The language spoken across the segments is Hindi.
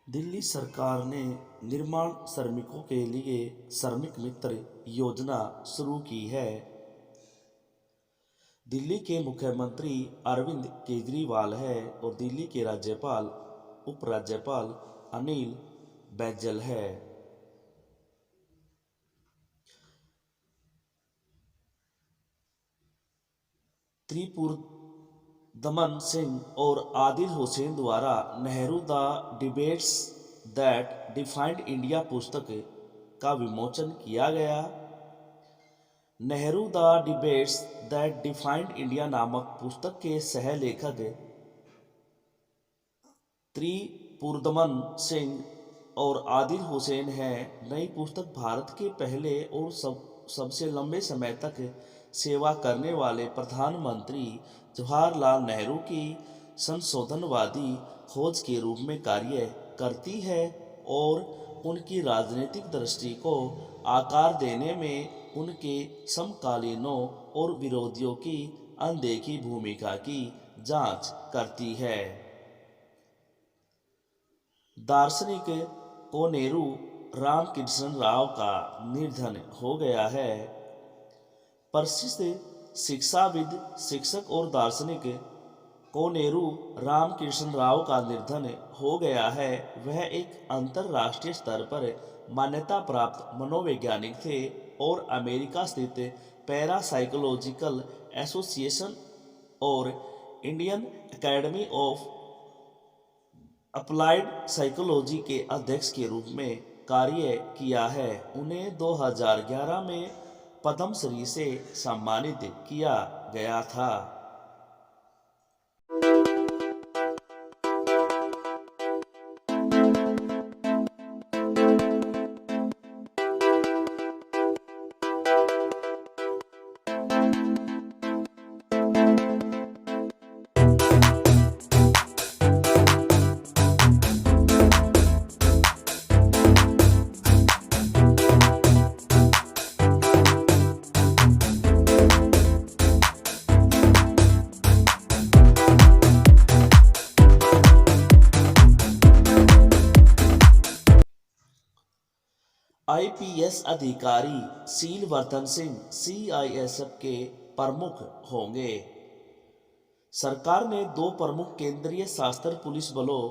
दिल्ली सरकार ने निर्माण श्रमिकों के लिए श्रमिक मित्र योजना शुरू की है। दिल्ली के मुख्यमंत्री अरविंद केजरीवाल है और दिल्ली के राज्यपाल उपराज्यपाल अनिल बैजल है। त्रिपुरदमन सिंह और आदिल हुसैन द्वारा Nehru the debates that defined India पुस्तक का विमोचन किया गया। Nehru the debates that defined India नामक पुस्तक के सह लेखक त्रिपुरदमन सिंह और आदिल हुसैन हैं। नई पुस्तक भारत के पहले और सबसे लंबे समय तक सेवा करने वाले प्रधानमंत्री जवाहरलाल नेहरू की संशोधनवादी खोज के रूप में कार्य करती है और उनकी राजनीतिक दृष्टि को आकार देने में उनके समकालीनों और विरोधियों की अनदेखी भूमिका की जांच करती है। दार्शनिक कोनेरू रामकृष्ण राव का निधन हो गया है। प्रसिद्ध शिक्षाविद, शिक्षक और दार्शनिक कोनेरू रामकृष्ण राव का निधन हो गया है। वह एक अंतर्राष्ट्रीय स्तर पर मान्यता प्राप्त मनोवैज्ञानिक थे और अमेरिका स्थित पैरासाइकोलॉजिकल एसोसिएशन और Indian academy of applied psychology के अध्यक्ष के रूप में कार्य किया है। उन्हें 2011 में पद्मश्री से सम्मानित किया गया था। आईपीएस अधिकारी शीलवर्धन सिंह सीआईएसएफ के प्रमुख होंगे। सरकार ने 2 प्रमुख केंद्रीय सशस्त्र पुलिस बलों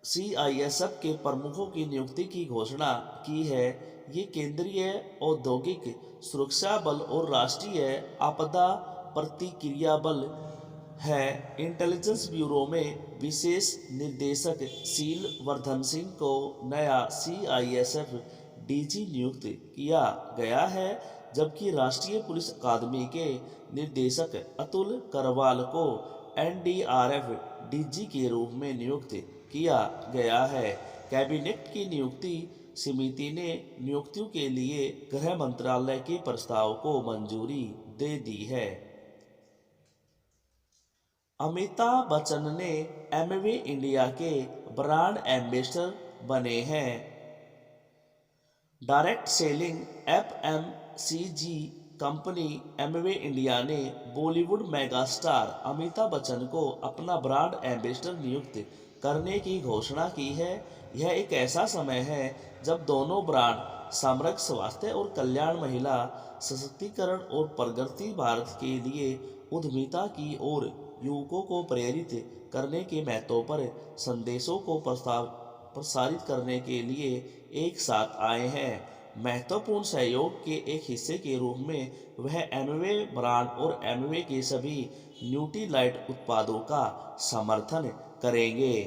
सीआईएसएफ के प्रमुखों की नियुक्ति की घोषणा की है। ये केंद्रीय औद्योगिक सुरक्षा बल और राष्ट्रीय आपदा प्रतिक्रिया बल है। इंटेलिजेंस ब्यूरो में विशेष निदेशक शीलवर्धन सिंह को नया सीआईएसएफ डीजी नियुक्त किया गया है, जबकि राष्ट्रीय पुलिस अकादमी के निदेशक अतुल करवाल को एनडीआरएफ डीजी के रूप में नियुक्त किया गया है। कैबिनेट की नियुक्ति समिति ने नियुक्तियों के लिए गृह मंत्रालय के प्रस्ताव को मंजूरी दे दी है। अमिताभ बच्चन ने एमवे इंडिया के ब्रांड एम्बेसडर बने हैं। Direct selling FMCG company Amway India ने बॉलीवुड मेगास्टार अमिताभ बच्चन को अपना ब्रांड एम्बेसडर नियुक्त करने की घोषणा की है। यह एक ऐसा समय है जब दोनों ब्रांड समग्र स्वास्थ्य और कल्याण, महिला सशक्तिकरण और प्रगति, भारत के लिए उद्यमिता की और युवकों को प्रेरित करने के महत्व पर संदेशों को प्रसारित करने के लिए एक साथ आए हैं। महत्वपूर्ण सहयोग के एक हिस्से के रूप में वह एमवे ब्रांड और एमवे के सभी न्यूट्रीलाइट उत्पादों का समर्थन करेंगे।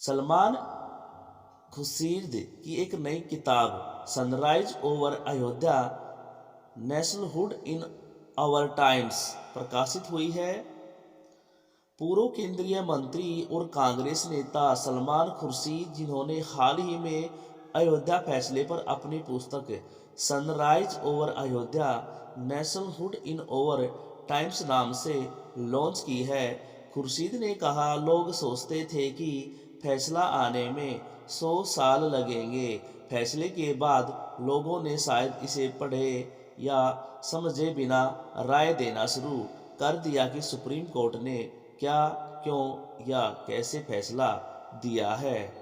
सलमान खुर्शीद की एक नई किताब sunrise over Ayodhya, nationhood in our times प्रकाशित हुई है। पूर्व केंद्रीय मंत्री और कांग्रेस नेता सलमान खुर्शीद, जिन्होंने हाल ही में अयोध्या फैसले पर अपनी पुस्तक sunrise over Ayodhya, nationhood in our times नाम से लॉन्च की है। खुर्शीद ने कहा, लोग सोचते थे कि फैसला आने में 100 साल लगेंगे। फैसले के बाद लोगों ने शायद इसे पढ़े या समझे बिना राय देना शुरू कर दिया कि सुप्रीम कोर्ट ने क्या क्यों या कैसे फैसला दिया है।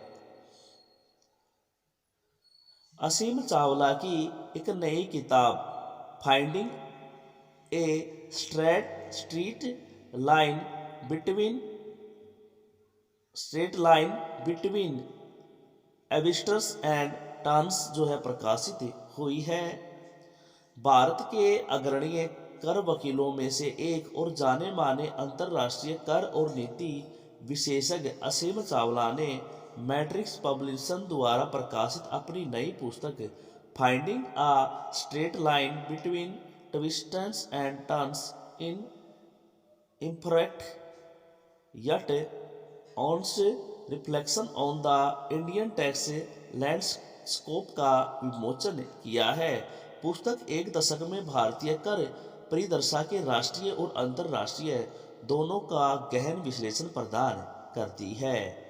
असीम चावला की एक नई किताब finding a straight line between straight line between एबिस्टर्स एंड टर्न्स जो है प्रकाशित हुई है। भारत के अग्रणी कर वकीलों में से एक और जाने माने अंतर्राष्ट्रीय कर और नीति विशेषज्ञ असीम चावला ने मैट्रिक्स पब्लिशन द्वारा प्रकाशित अपनी नई पुस्तक finding a straight line between twists and turns in imperfect yet honest reflection on the Indian tax landscape का विमोचन किया है। पुस्तक एक दशक में भारतीय कर परिदृश्य के राष्ट्रीय और अंतर्राष्ट्रीय दोनों का गहन विश्लेषण प्रदान करती है।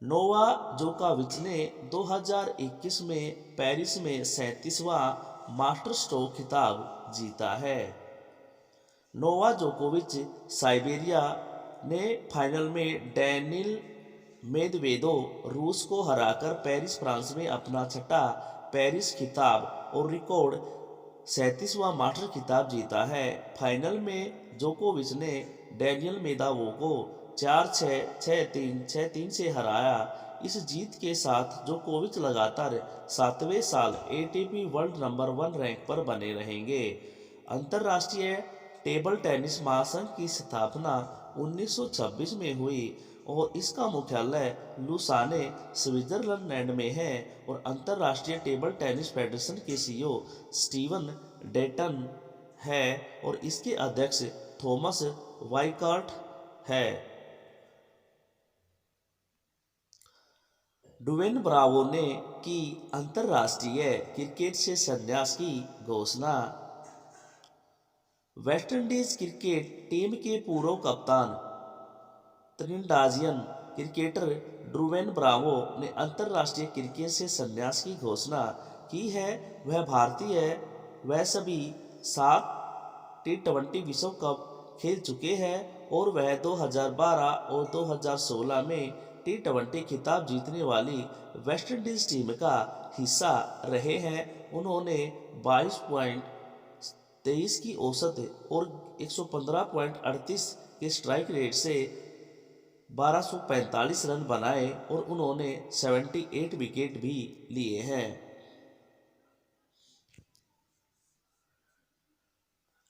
नोवाक जोकोविच ने 2021 में पेरिस में 37वां मास्टर स्ट्रोक खिताब जीता है। नोवाक जोकोविच साइबेरिया ने फाइनल में डैनियल मेदवेदेव रूस को हराकर पेरिस फ्रांस में अपना छठा पेरिस खिताब और रिकॉर्ड 37वां मास्टर खिताब जीता है। फाइनल में जोकोविच ने डैनियल मेदवेदेव को 4-6, 6-3, 6-3 से हराया। इस जीत के साथ जोकोविच लगातार 7वें साल एटीपी वर्ल्ड नंबर 1 रैंक पर बने रहेंगे। अंतर्राष्ट्रीय टेबल टेनिस महासंघ की स्थापना 1926 में हुई और इसका मुख्यालय लुसाने स्विट्जरलैंड में है और अंतर्राष्ट्रीय टेबल टेनिस फेडरेशन के सीईओ स्टीवन डेटन है और इसके अध्यक्ष थॉमस वाइकार्ट है। ड्वेन ब्रावो ने की अंतर्राष्ट्रीय क्रिकेट से संन्यास की घोषणा। वेस्टइंडीज क्रिकेट टीम के पूर्व कप्तान त्रिनिडादियन क्रिकेटर ड्वेन ब्रावो ने अंतर्राष्ट्रीय क्रिकेट से संन्यास की घोषणा की है। वह भारतीय वह सभी 7 T20 विश्व कप खेल चुके हैं और वह 2012 और 2016 में T20 खिताब जीतने वाली वेस्टइंडीज टीम का हिस्सा रहे हैं। उन्होंने 22.23 की औसत और 115.38 के स्ट्राइक रेट से 1245 रन बनाए और उन्होंने 78 विकेट भी लिए हैं।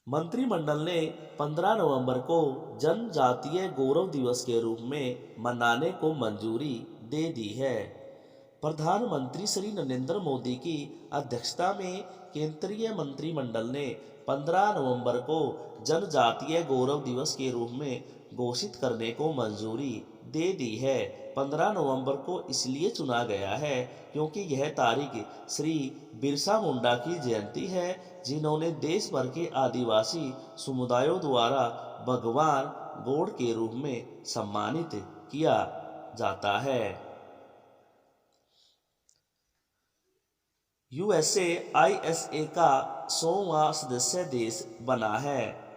मंत्रिमंडल ने 15 नवंबर को जनजातीय गौरव दिवस के रूप में मनाने को मंजूरी दे दी है। प्रधानमंत्री श्री नरेंद्र मोदी की अध्यक्षता में केंद्रीय मंत्रिमंडल ने 15 नवंबर को जनजातीय गौरव दिवस के रूप में घोषित करने को मंजूरी दे दी है। 15 नवंबर को इसलिए चुना गया है क्योंकि यह तारीख श्री बिरसा मुंडा की जयंती है, जिन्होंने देश भर के आदिवासी समुदायों द्वारा भगवान गॉड के रूप में सम्मानित किया जाता है। यूएसए आईएसए का 100वां सदस्य देश बना है।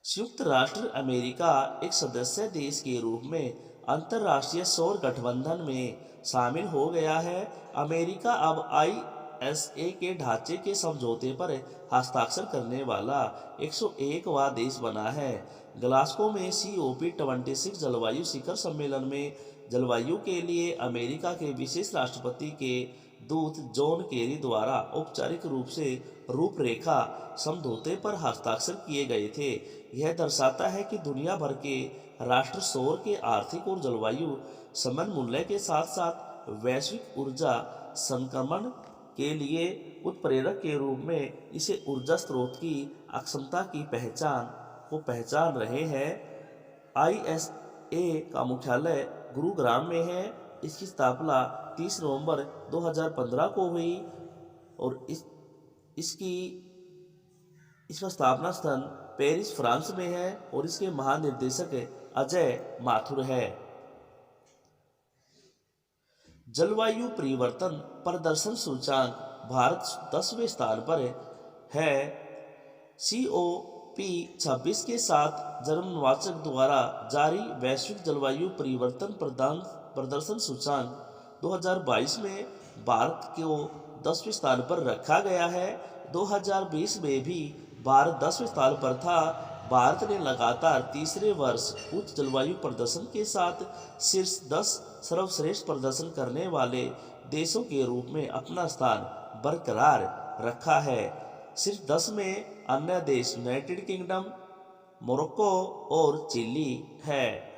संयुक्त राष्ट्र अमेरिका एक सदस्य देश के रूप में अंतर्राष्ट्रीय सौर गठबंधन में शामिल हो गया है। अमेरिका अब आईएसए के ढांचे के समझौते पर हस्ताक्षर करने वाला 101वां देश बना है। ग्लासगो में COP26 जलवायु शिखर सम्मेलन में जलवायु के लिए अमेरिका के विशेष राष्ट्रपति के दूत जॉन केरी द्वारा औपचारिक रूप से रूपरेखा समझौते पर हस्ताक्षर किए गए थे। यह दर्शाता है कि दुनिया भर के राष्ट्र सौर के आर्थिक और जलवायु समन्वय के साथ साथ वैश्विक ऊर्जा संक्रमण के लिए उत्प्रेरक के रूप में इसे ऊर्जा स्रोत की अक्षमता की पहचान रहे हैं। आईएसए का मुख्यालय गुरुग्राम में है। इसकी स्थापना 30 नवंबर 2015 को हुई और इसका स्थापना स्थान पेरिस फ्रांस में है और इसके महानिदेशक अजय माथुर है। जलवायु परिवर्तन प्रदर्शन सूचकांक भारत 10वें स्थान पर है। COP COP26 के साथ जर्मनवाचक द्वारा जारी वैश्विक जलवायु परिवर्तन प्रदर्शन सूचकांक 2022 में भारत को 10वें स्थान पर रखा गया है। 2020 में भी भारत 10वें स्थान पर था। भारत ने लगातार तीसरे वर्ष उच्च जलवायु प्रदर्शन के साथ शीर्ष 10 सर्वश्रेष्ठ प्रदर्शन करने वाले देशों के रूप में अपना स्थान बरकरार रखा है। शीर्ष 10 में अन्य देश यूनाइटेड किंगडम, मोरक्को और चिली है।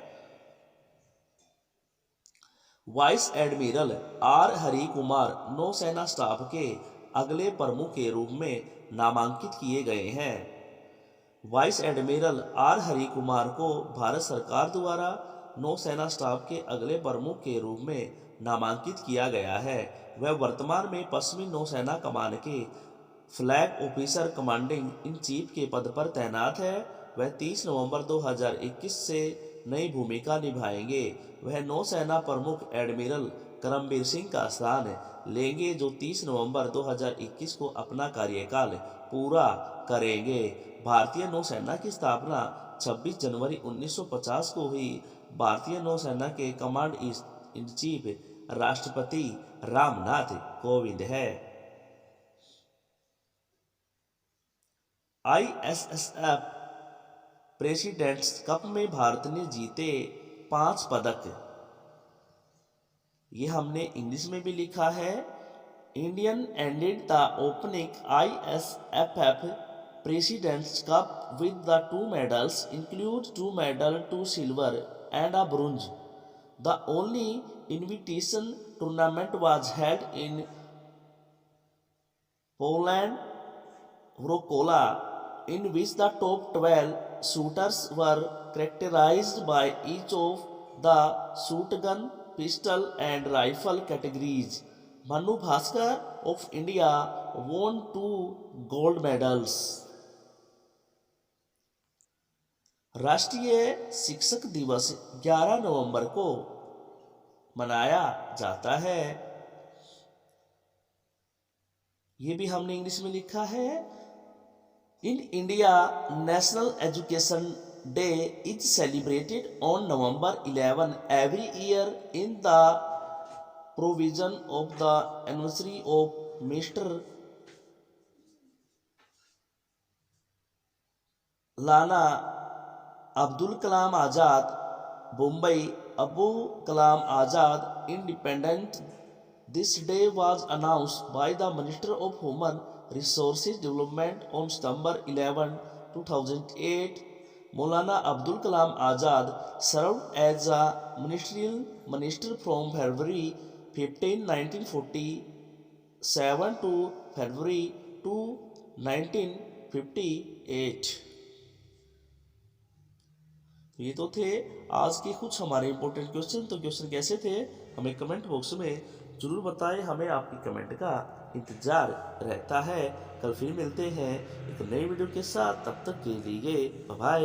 Vice admiral R Hari Kumar नौसेना स्टाफ के अगले प्रमुख के रूप में नामांकित किए गए हैं। Vice admiral R Hari Kumar को भारत सरकार द्वारा नौसेना स्टाफ के अगले प्रमुख के रूप में नामांकित किया गया है। वह वर्तमान में पश्चिमी नौसेना कमान के flag officer commanding in chief के पद पर तैनात है। वह 30 नवंबर 2021 से नई भूमिका निभाएंगे। वह नौसेना प्रमुख एडमिरल करमबीर सिंह का स्थान लेंगे, जो 30 नवंबर 2021 को अपना कार्यकाल पूरा करेंगे। भारतीय नौसेना की स्थापना 26 जनवरी 1950 को हुई। भारतीय नौसेना के कमांड इन चीफ राष्ट्रपति रामनाथ कोविंद है। ISSF प्रेसिडेंट्स कप में भारत ने जीते 5 पदक। ये हमने इंग्लिश में भी लिखा है। Indian ended the opening ISFF presidents cup with the 2 medals, include 2 medals, 2 silver and a bronze. The only invitation tournament was held in Poland, Wrocław, in which the top 12 shooters were characterized by each of the shotgun, pistol and rifle categories. Manu Bhaskar of India won 2 gold medals. राष्ट्रीय शिक्षक दिवस 11 नवंबर को मनाया जाता है। ये भी हमने इंग्लिश में लिखा है। In India national education day is celebrated on November 11 every year in the provision of the anniversary of Mr. लाना Abdul Kalam Azad, Bombay Abu Kalam Azad Independent. This day was announced by the Minister of Human Resources Development on September 11, 2008. Maulana Abdul Kalam Azad served as a ministerial minister from February 15, 1947 to February 2, 1958. ये तो थे आज के कुछ हमारे इंपॉर्टेंट क्वेश्चन। तो क्वेश्चन कैसे थे हमें कमेंट बॉक्स में ज़रूर बताएं। हमें आपकी कमेंट का इंतज़ार रहता है। कल फिर मिलते हैं एक नई वीडियो के साथ। तब तक के लिए बाय बाय।